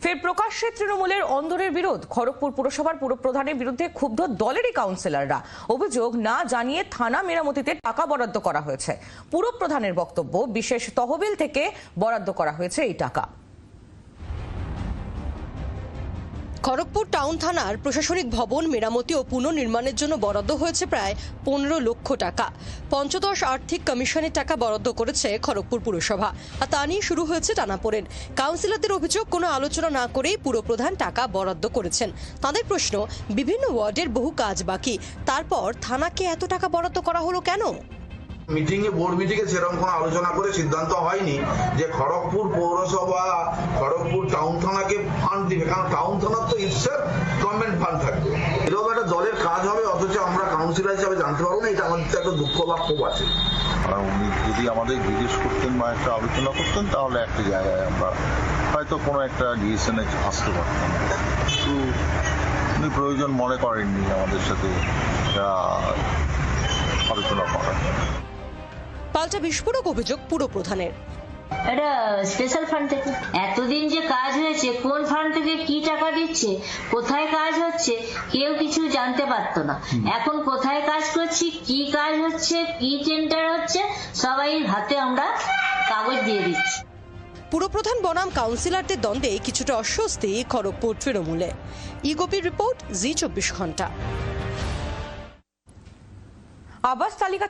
ফের প্রকাশ্যে তৃণমূলের অন্দরের বিরোধ। খড়গপুর পুরসভার পুরপ্রধানের বিরুদ্ধে ক্ষুব্ধ দলেরই কাউন্সিলররা। অভিযোগ, না জানিয়ে থানা মেরামতিতে টাকা বরাদ্দ করা হয়েছে। পুরপ্রধানের বক্তব্য, বিশেষ তহবিল থেকে বরাদ্দ করা হয়েছে এই টাকা। খড়গপুর টাউন থানার প্রশাসনিক ভবন মেরামতি ও পুনর্নির্মাণের জন্য বরাদ্দ হয়েছে প্রায় 15 লক্ষ টাকা। পঞ্চদশ আর্থিক কমিশনের টাকা বরাদ্দ করেছে খড়গপুর পুরসভা, আর তা নিয়ে শুরু হয়েছে টানাপোড়েন। কাউন্সিলরদের অভিযোগ, কোনো আলোচনা না করেই পুরপ্রধান টাকা বরাদ্দ করেছেন। তাদের প্রশ্ন, বিভিন্ন ওয়ার্ডের বহু কাজ বাকি, তারপর থানাকে এত টাকা বরাদ্দ করা হলো কেন? বোর্ড মিটিংয়ে সেরকম কোনো আলোচনা করে সিদ্ধান্ত হয়নি যে খড়গপুর পৌরসভা খড়গপুর টাউন থানাকে ফান্ড দিবে, কারণ টাউন থানার তো ইচ্ছা গভর্নমেন্ট ফান্ড থাকবে। এরকম একটা দলের কাজ হবে, অথচ আমরা কাউন্সিলর হিসাবে জানতে পারবো না। এটা আমাদের একটা দুঃখ বা ক্ষোভ আছে। উনি যদি আমাদের জিজ্ঞেস করতেন বা একটা আলোচনা করতেন, তাহলে একটা জায়গায় আমরা হয়তো কোনো একটা ডিসিশনে আসতে পারতাম। কিন্তু উনি প্রয়োজন মনে করেননি আমাদের সাথে আলোচনা করার। পাল্টা বিস্ফোরক অভিযোগ পুরপ্রধানের। এটা স্পেশাল ফান্ড থেকে এতদিন যে কাজ হয়েছে, কোন ফান্ড থেকে কি টাকা দিচ্ছে, কোথায় কাজ হচ্ছে, কেউ কিছু জানতে পারতো না। এখন কোথায় কাজ করছি, কি কাজ হচ্ছে, কি টেন্ডার হচ্ছে, সবাই হাতে আমরা কাগজ দিয়ে দিচ্ছি। পুরপ্রধান বনাম কাউন্সিলরদের দ্বন্দ্বে কিছুটা অস্বস্তি খড়গপুর তৃণমূলে। ইগোপির রিপোর্ট, জি 24 ঘন্টা। আবাস তালিকা